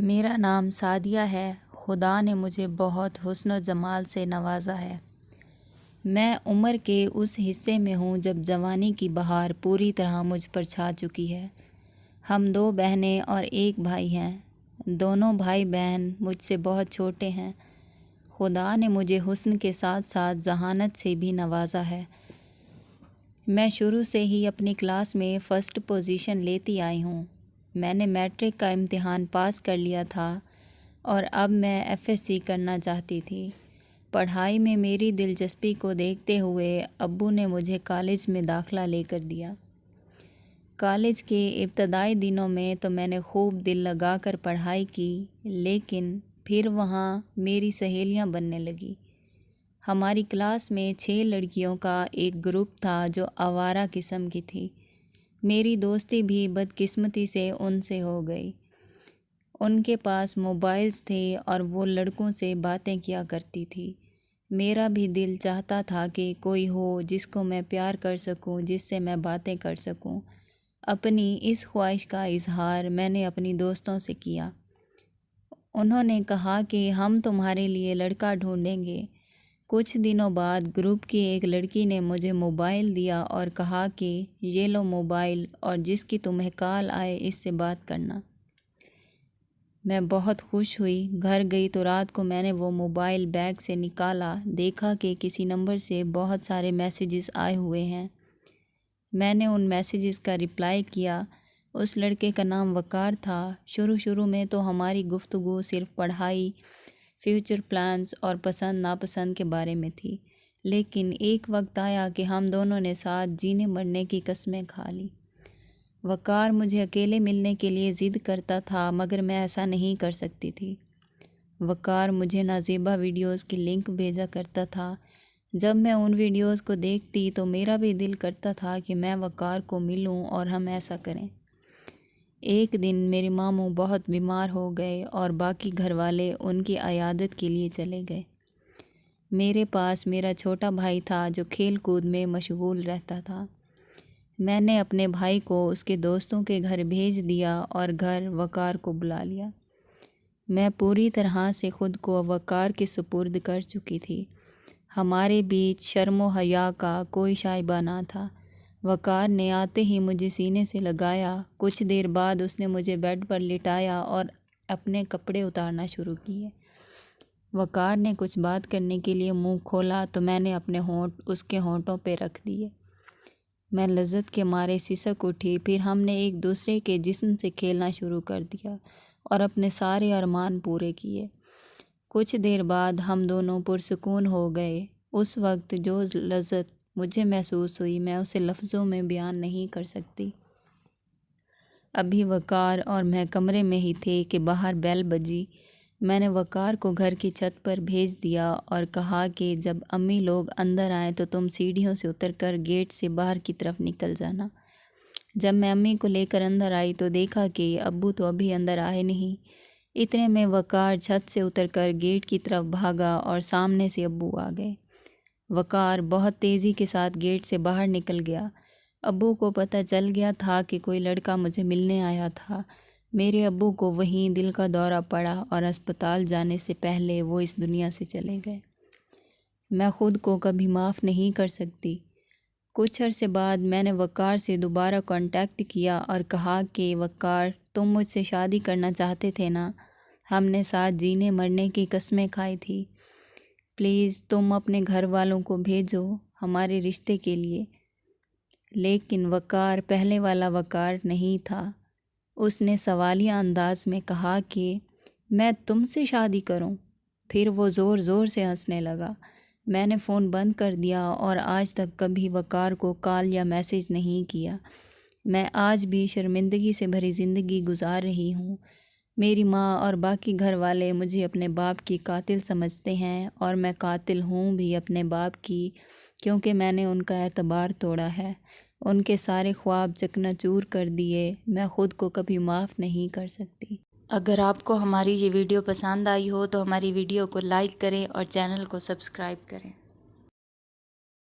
میرا نام سعدیہ ہے۔ خدا نے مجھے بہت حسن و جمال سے نوازا ہے۔ میں عمر کے اس حصے میں ہوں جب جوانی کی بہار پوری طرح مجھ پر چھا چکی ہے۔ ہم 2 بہنیں اور 1 بھائی ہیں۔ دونوں بھائی بہن مجھ سے بہت چھوٹے ہیں۔ خدا نے مجھے حسن کے ساتھ ساتھ ذہانت سے بھی نوازا ہے۔ میں شروع سے ہی اپنی کلاس میں فرسٹ پوزیشن لیتی آئی ہوں۔ میں نے میٹرک کا امتحان پاس کر لیا تھا اور اب میں FSC کرنا چاہتی تھی۔ پڑھائی میں میری دلچسپی کو دیکھتے ہوئے ابو نے مجھے کالج میں داخلہ لے کر دیا۔ کالج کے ابتدائی دنوں میں تو میں نے خوب دل لگا کر پڑھائی کی، لیکن پھر وہاں میری سہیلیاں بننے لگیں۔ ہماری کلاس میں 6 لڑکیوں کا ایک گروپ تھا جو آوارہ قسم کی تھی۔ میری دوستی بھی بدقسمتی سے ان سے ہو گئی۔ ان کے پاس موبائلز تھے اور وہ لڑکوں سے باتیں کیا کرتی تھی۔ میرا بھی دل چاہتا تھا کہ کوئی ہو جس کو میں پیار کر سکوں، جس سے میں باتیں کر سکوں۔ اپنی اس خواہش کا اظہار میں نے اپنی دوستوں سے کیا۔ انہوں نے کہا کہ ہم تمہارے لیے لڑکا ڈھونڈیں گے۔ کچھ دنوں بعد گروپ کی ایک لڑکی نے مجھے موبائل دیا اور کہا کہ یہ لو موبائل اور جس کی تمہیں کال آئے اس سے بات کرنا۔ میں بہت خوش ہوئی۔ گھر گئی تو رات کو میں نے وہ موبائل بیگ سے نکالا، دیکھا کہ کسی نمبر سے بہت سارے میسیجز آئے ہوئے ہیں۔ میں نے ان میسیجز کا رپلائی کیا۔ اس لڑکے کا نام وقار تھا۔ شروع میں تو ہماری گفتگو صرف پڑھائی، فیوچر پلانز اور پسند ناپسند کے بارے میں تھی، لیکن ایک وقت آیا کہ ہم دونوں نے ساتھ جینے مرنے کی قسمیں کھا لی۔ وقار مجھے اکیلے ملنے کے لیے ضد کرتا تھا، مگر میں ایسا نہیں کر سکتی تھی۔ وقار مجھے نازیبا ویڈیوز کی لنک بھیجا کرتا تھا۔ جب میں ان ویڈیوز کو دیکھتی تو میرا بھی دل کرتا تھا کہ میں وقار کو ملوں اور ہم ایسا کریں۔ ایک دن میرے ماموں بہت بیمار ہو گئے اور باقی گھر والے ان کی عیادت کے لیے چلے گئے۔ میرے پاس میرا چھوٹا بھائی تھا جو کھیل کود میں مشغول رہتا تھا۔ میں نے اپنے بھائی کو اس کے دوستوں کے گھر بھیج دیا اور گھر وقار کو بلا لیا۔ میں پوری طرح سے خود کو وقار کے سپرد کر چکی تھی۔ ہمارے بیچ شرم و حیا کا کوئی شائبہ نہ تھا۔ وقار نے آتے ہی مجھے سینے سے لگایا۔ کچھ دیر بعد اس نے مجھے بیڈ پر لٹایا اور اپنے کپڑے اتارنا شروع کیے۔ وقار نے کچھ بات کرنے کے لیے منہ کھولا تو میں نے اپنے ہونٹ اس کے ہونٹوں پہ رکھ دیے۔ میں لذت کے مارے سسک اٹھی۔ پھر ہم نے ایک دوسرے کے جسم سے کھیلنا شروع کر دیا اور اپنے سارے ارمان پورے کیے۔ کچھ دیر بعد ہم دونوں پرسکون ہو گئے۔ اس وقت جو لذت مجھے محسوس ہوئی میں اسے لفظوں میں بیان نہیں کر سکتی۔ ابھی وقار اور میں کمرے میں ہی تھے کہ باہر بیل بجی۔ میں نے وقار کو گھر کی چھت پر بھیج دیا اور کہا کہ جب امی لوگ اندر آئیں تو تم سیڑھیوں سے اتر کر گیٹ سے باہر کی طرف نکل جانا۔ جب میں امی کو لے کر اندر آئی تو دیکھا کہ ابو تو ابھی اندر آئے نہیں۔ اتنے میں وقار چھت سے اتر کر گیٹ کی طرف بھاگا اور سامنے سے ابو آ گئے۔ وقار بہت تیزی کے ساتھ گیٹ سے باہر نکل گیا۔ ابو کو پتہ چل گیا تھا کہ کوئی لڑکا مجھے ملنے آیا تھا۔ میرے ابو کو وہیں دل کا دورہ پڑا اور اسپتال جانے سے پہلے وہ اس دنیا سے چلے گئے۔ میں خود کو کبھی معاف نہیں کر سکتی۔ کچھ عرصے بعد میں نے وقار سے دوبارہ کانٹیکٹ کیا اور کہا کہ وقار، تم مجھ سے شادی کرنا چاہتے تھے نا؟ ہم نے ساتھ جینے مرنے کی قسمیں کھائی تھی۔ پلیز تم اپنے گھر والوں کو بھیجو ہمارے رشتے کے لیے۔ لیکن وقار پہلے والا وقار نہیں تھا۔ اس نے سوالیہ انداز میں کہا کہ میں تم سے شادی کروں؟ پھر وہ زور زور سے ہنسنے لگا۔ میں نے فون بند کر دیا اور آج تک کبھی وقار کو کال یا میسیج نہیں کیا۔ میں آج بھی شرمندگی سے بھری زندگی گزار رہی ہوں۔ میری ماں اور باقی گھر والے مجھے اپنے باپ کی قاتل سمجھتے ہیں اور میں قاتل ہوں بھی اپنے باپ کی، کیونکہ میں نے ان کا اعتبار توڑا ہے، ان کے سارے خواب چکنا چور کر دیے۔ میں خود کو کبھی معاف نہیں کر سکتی۔ اگر آپ کو ہماری یہ ویڈیو پسند آئی ہو تو ہماری ویڈیو کو لائک کریں اور چینل کو سبسکرائب کریں۔